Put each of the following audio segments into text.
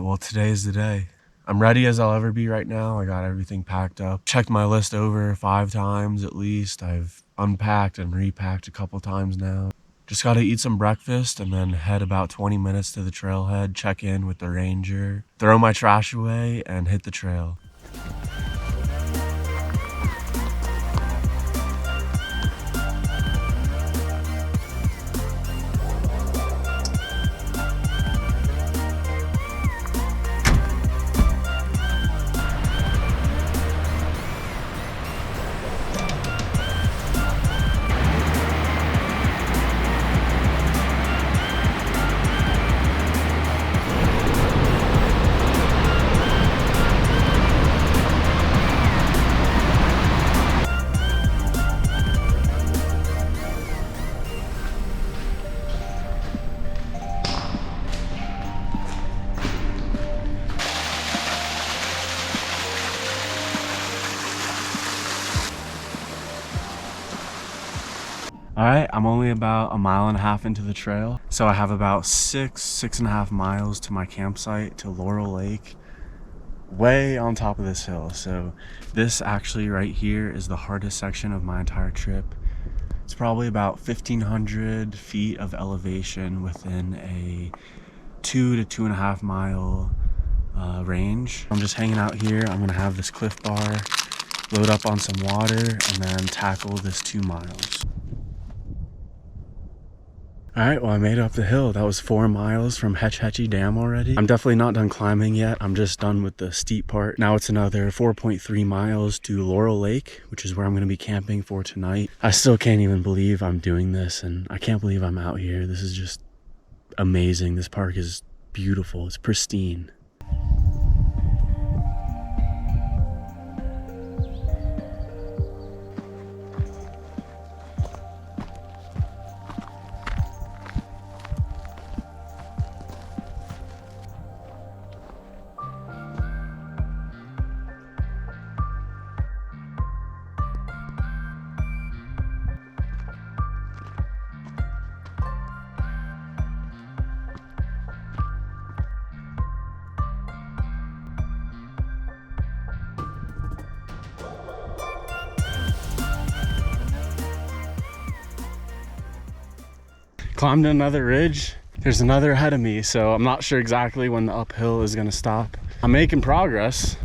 well, today's the day. I'm ready as I'll ever be right now. I got everything packed up. Checked my list over 5 times at least. I've unpacked and repacked a couple times now. Just gotta eat some breakfast and then head about 20 minutes to the trailhead, check in with the ranger, throw my trash away, and hit the trail. All right, I'm only about 1.5 miles into the trail. So I have about 6.5 miles to my campsite, to Laurel Lake, way on top of this hill. So this actually right here is the hardest section of my entire trip. It's probably about 1,500 feet of elevation within a 2 to 2.5 mile range. I'm just hanging out here. I'm gonna have this Cliff Bar, load up on some water, and then tackle this 2 miles. All right, well, I made it up the hill. That was 4 miles from Hetch Hetchy Dam already. I'm definitely not done climbing yet. I'm just done with the steep part. Now it's another 4.3 miles to Laurel Lake, which is where I'm gonna be camping for tonight. I still can't even believe I'm doing this, and I can't believe I'm out here. This is just amazing. This park is beautiful. It's pristine. Climbed another ridge. There's another ahead of me, so I'm not sure exactly when the uphill is gonna stop. I'm making progress.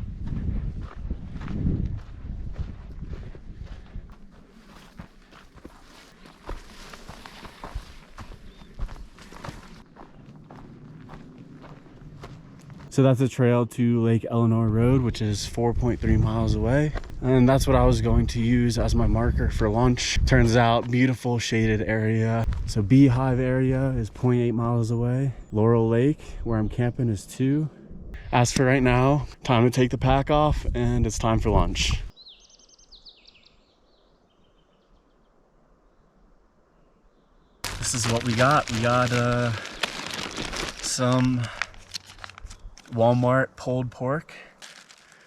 So that's a trail to Lake Eleanor Road, which is 4.3 miles away. And that's what I was going to use as my marker for lunch. Turns out, beautiful shaded area. So Beehive area is 0.8 miles away. Laurel Lake, where I'm camping, is 2. As for right now, time to take the pack off, and it's time for lunch. This is what we got. We got some Walmart pulled pork,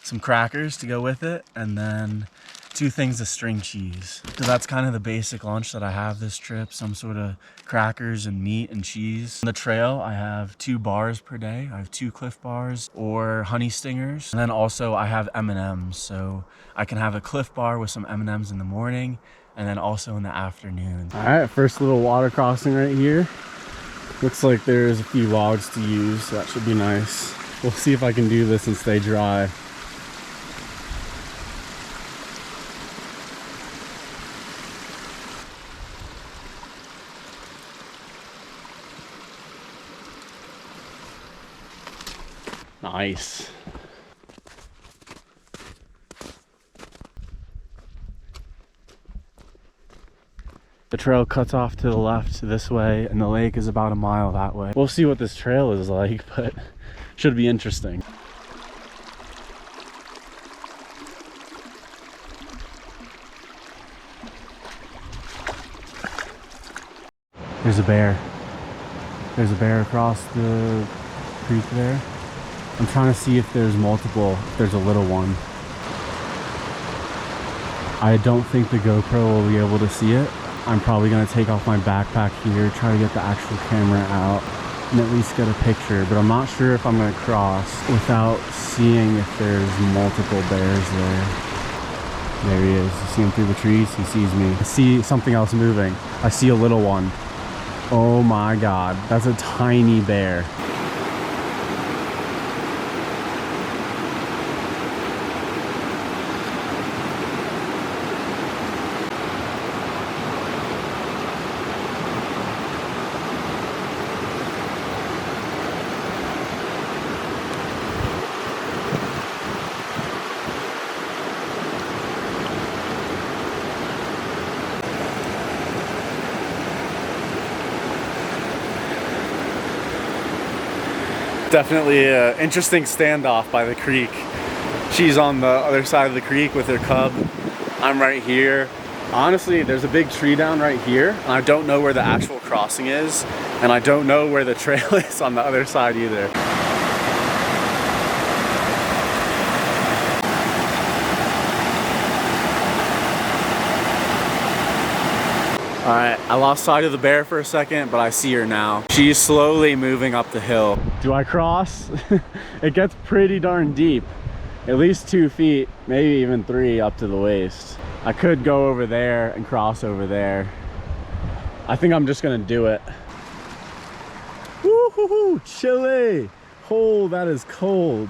some crackers to go with it, and then 2 things of string cheese. So that's kind of the basic lunch that I have this trip, some sort of crackers and meat and cheese. On the trail, I have 2 bars per day. I have 2 Cliff Bars or honey stingers. And then also I have M&Ms. So I can have a Cliff Bar with some M&Ms in the morning and then also in the afternoon. All right, first little water crossing right here. Looks like there's a few logs to use, so that should be nice. We'll see if I can do this and stay dry. Nice. The trail cuts off to the left this way, and the lake is about 1 mile that way. We'll see what this trail is like, but should be interesting. There's a bear. There's a bear across the creek there. I'm trying to see if there's multiple, if there's a little one. I don't think the GoPro will be able to see it. I'm probably gonna take off my backpack here, try to get the actual camera out. and at least get a picture, but I'm not sure if I'm gonna cross without seeing if there's multiple bears there. There he is. You see him through the trees? He sees me. I see something else moving. I see a little one. Oh my God, that's a tiny bear. Definitely an interesting standoff by the creek. She's on the other side of the creek with her cub. I'm right here. Honestly, there's a big tree down right here. And I don't know where the actual crossing is, and I don't know where the trail is on the other side either. All right, I lost sight of the bear for a second, but I see her now. She's slowly moving up the hill. Do I cross? It gets pretty darn deep. At least 2 feet, maybe even 3 up to the waist. I could go over there and cross over there. I think I'm just gonna do it. Woo-hoo-hoo, chilly. Oh, that is cold.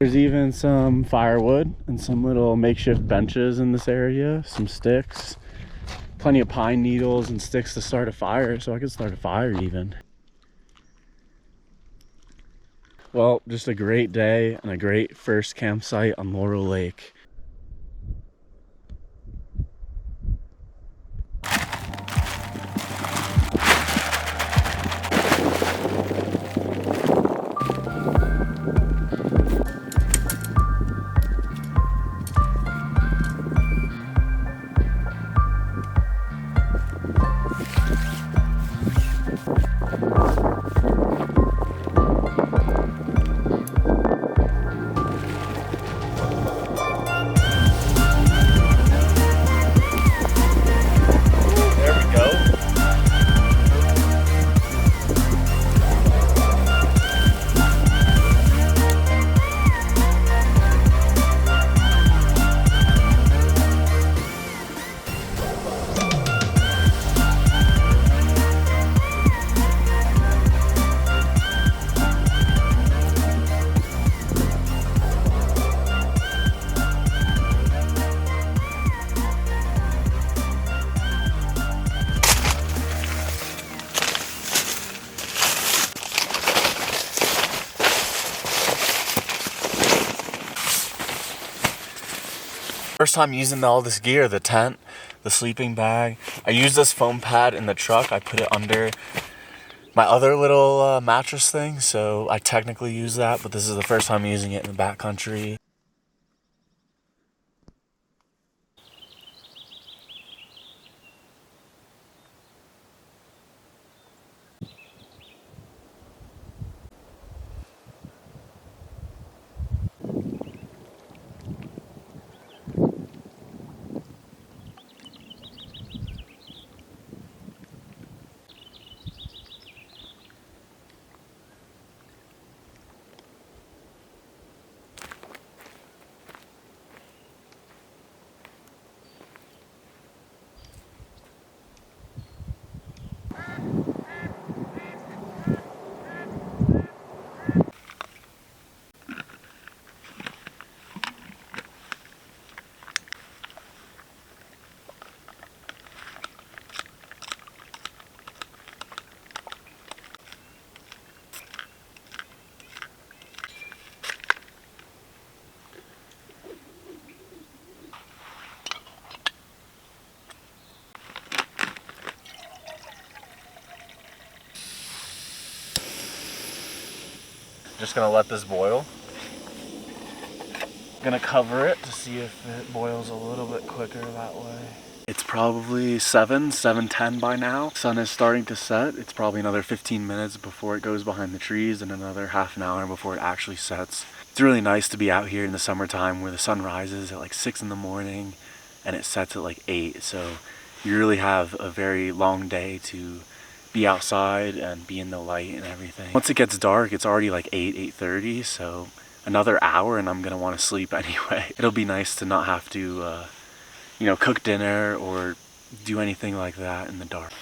There's even some firewood and some little makeshift benches in this area, some sticks, plenty of pine needles and sticks to start a fire, so I could start a fire even. Well, just a great day and a great first campsite on Laurel Lake. First time using all this gear, the tent, the sleeping bag. I use this foam pad in the truck. I put it under my other little mattress thing, so I technically use that, but this is the first time using it in the backcountry. Just gonna let this boil. Gonna cover it to see if it boils a little bit quicker that way. It's probably 7:10 by now. Sun is starting to set. It's probably another 15 minutes before it goes behind the trees and another half an hour before it actually sets. It's really nice to be out here in the summertime where the sun rises at like 6 in the morning and it sets at like 8. So you really have a very long day to be outside and be in the light and everything. Once it gets dark, it's already like 8:30, so another hour and I'm gonna want to sleep anyway. It'll be nice to not have to you know, cook dinner or do anything like that in the dark.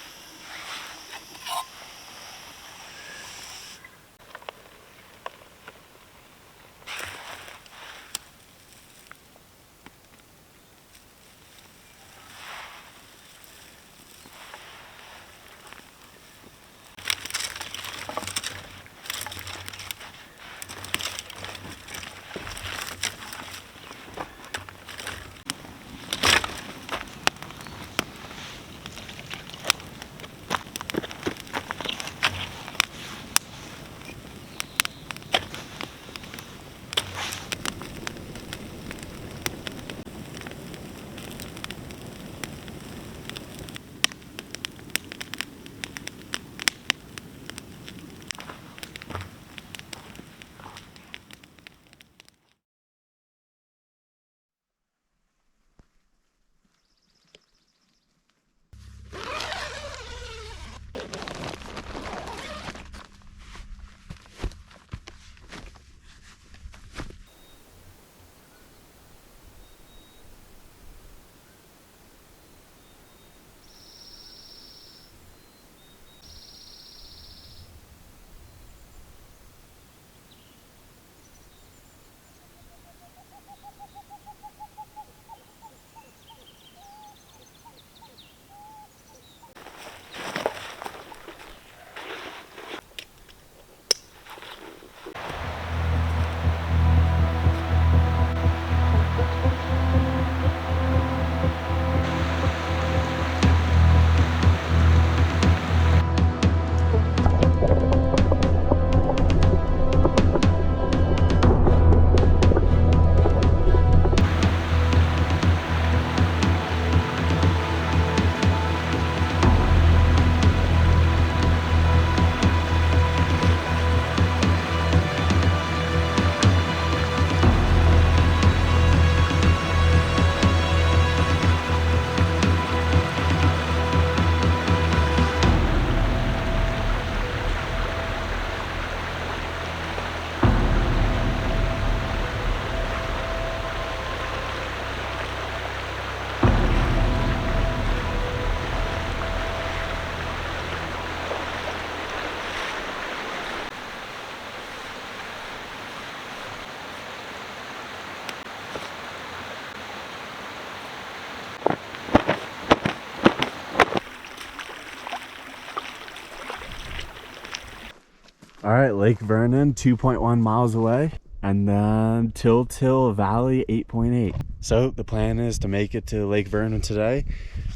All right, Lake Vernon, 2.1 miles away, and then Till Valley, 8.8. So the plan is to make it to Lake Vernon today.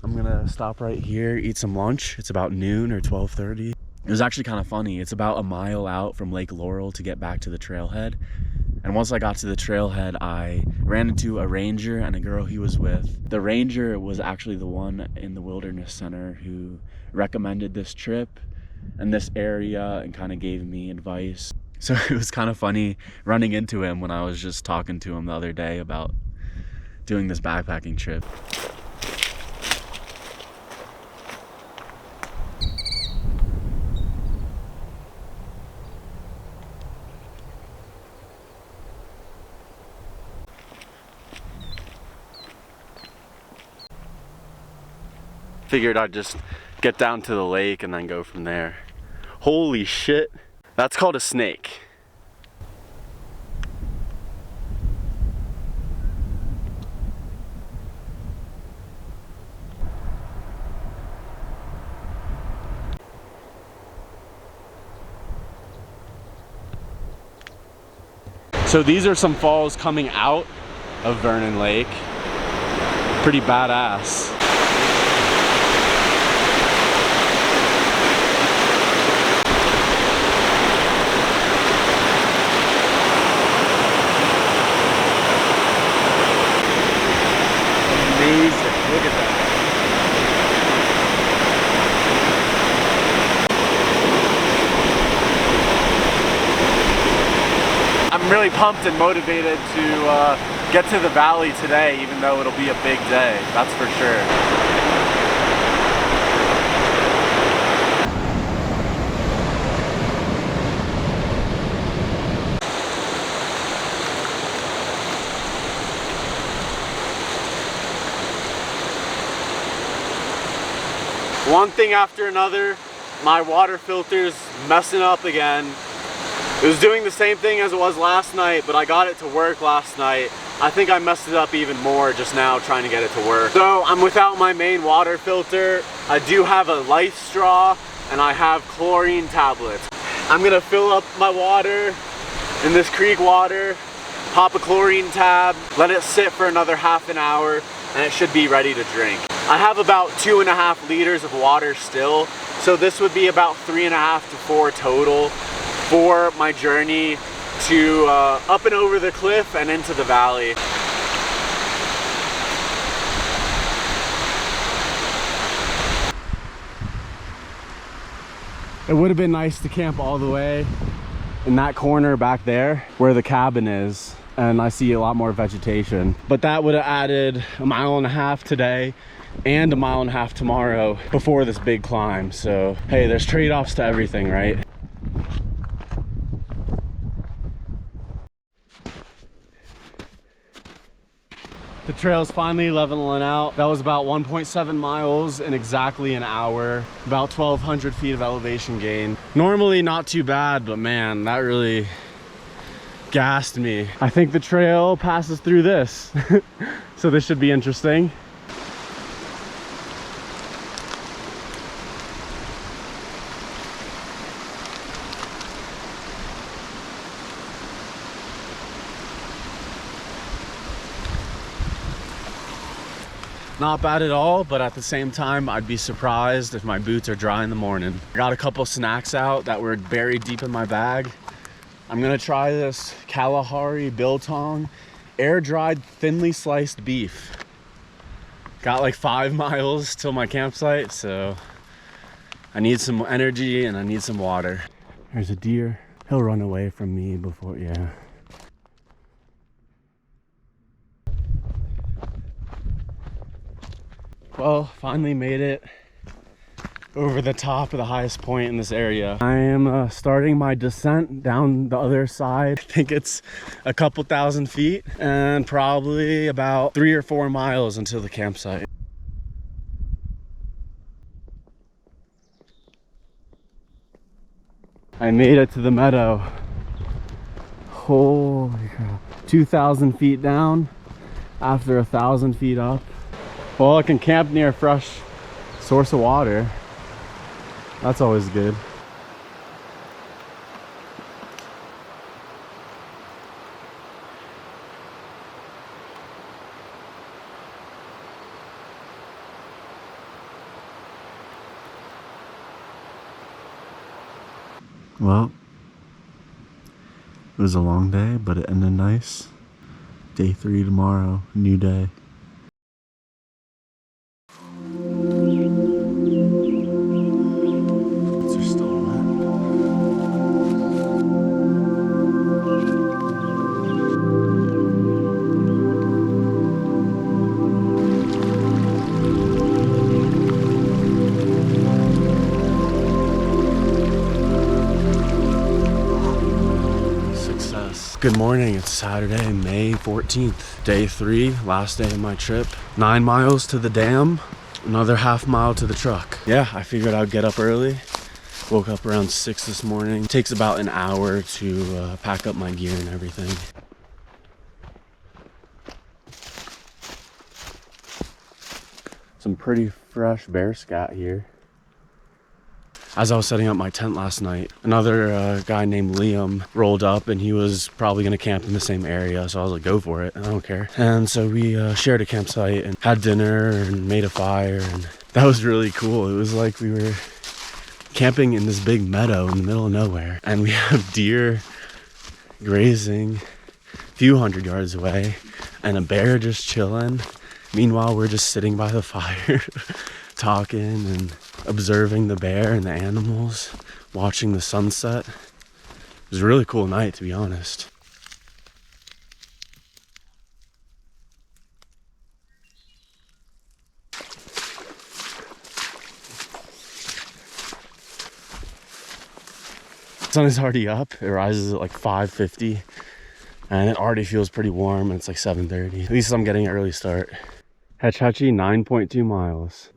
I'm gonna stop right here, eat some lunch. It's about noon or 12:30. It was actually kind of funny. It's about a mile out from Lake Laurel to get back to the trailhead. And once I got to the trailhead, I ran into a ranger and a girl he was with. The ranger was actually the one in the Wilderness Center who recommended this trip and this area and kind of gave me advice. So it was kind of funny running into him when I was just talking to him the other day about doing this backpacking trip. Figured I'd just get down to the lake and then go from there. Holy shit, that's called a snake. So these are some falls coming out of Vernon Lake. Pretty badass. I'm really pumped and motivated to get to the valley today, even though it'll be a big day, that's for sure. One thing after another, my water filter's messing up again. It was doing the same thing as it was last night, but I got it to work last night. I think I messed it up even more just now trying to get it to work. So I'm without my main water filter. I do have a life straw and I have chlorine tablets. I'm gonna fill up my water in this creek water, pop a chlorine tab, let it sit for another half an hour, and it should be ready to drink. I have about 2.5 liters of water still, so this would be about 3.5 to 4 total for my journey to up and over the cliff and into the valley. It would have been nice to camp all the way in that corner back there where the cabin is, and I see a lot more vegetation, but that would have added 1.5 miles today and 1.5 miles tomorrow before this big climb. So hey, there's trade-offs to everything, right? The trail's finally leveling out. That was about 1.7 miles in exactly an hour, about 1,200 feet of elevation gain. Normally not too bad, but man, that really gassed me. I think the trail passes through this. So this should be interesting. Not bad at all, but at the same time, I'd be surprised if my boots are dry in the morning. I got a couple snacks out that were buried deep in my bag. I'm gonna try this Kalahari biltong air-dried thinly sliced beef. Got like 5 miles till my campsite, so I need some energy and I need some water. There's a deer. He'll run away from me before, yeah. Well, finally made it over the top of the highest point in this area. I am starting my descent down the other side. I think it's a couple thousand feet and probably about 3 or 4 miles until the campsite. I made it to the meadow. Holy crap. 2,000 feet down after 1,000 feet up. Well, I can camp near a fresh source of water. That's always good. Well, it was a long day, but it ended nice. Day 3 tomorrow, new day. Good morning, it's Saturday, May 14th, day 3, last day of my trip. 9 miles to the dam, another half mile to the truck. Yeah, I figured I'd get up early. Woke up around 6 this morning. Takes about an hour to pack up my gear and everything. Some pretty fresh bear scat here. As I was setting up my tent last night, another guy named Liam rolled up and he was probably gonna camp in the same area. So I was like, go for it, I don't care. And so we shared a campsite and had dinner and made a fire, and that was really cool. It was like we were camping in this big meadow in the middle of nowhere, and we have deer grazing a few hundred yards away and a bear just chilling. Meanwhile, we're just sitting by the fire talking and observing the bear and the animals, watching the sunset. It was a really cool night, to be honest. The sun is already up. It rises at like 5:50 and it already feels pretty warm and it's like 7:30. At least I'm getting an early start. Hetch Hetchy, 9.2 miles.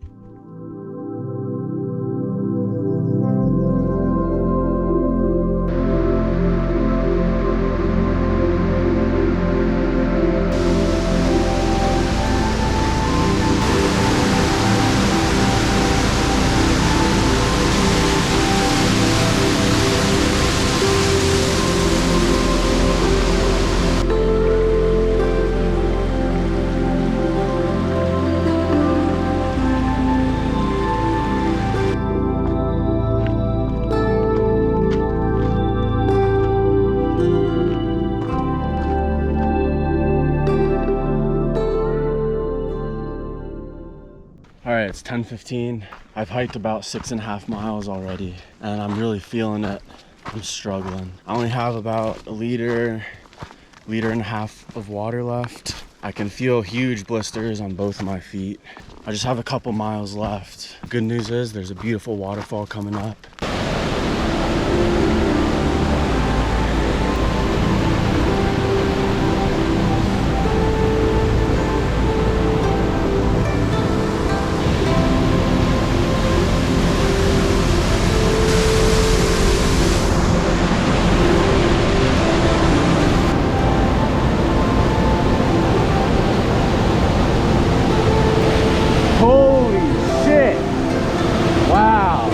All right, it's 10:15. I've hiked about 6.5 miles already, and I'm really feeling it. I'm struggling. I only have about a liter and a half of water left. I can feel huge blisters on both of my feet. I just have a couple miles left. Good news is there's a beautiful waterfall coming up. Holy shit! Wow!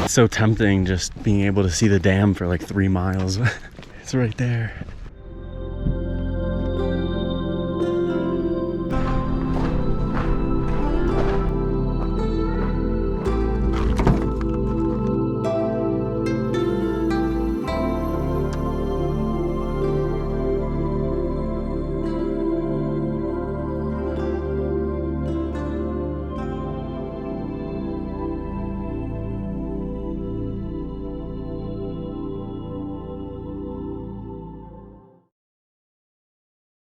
It's so tempting just being able to see the dam for like 3 miles. It's right there.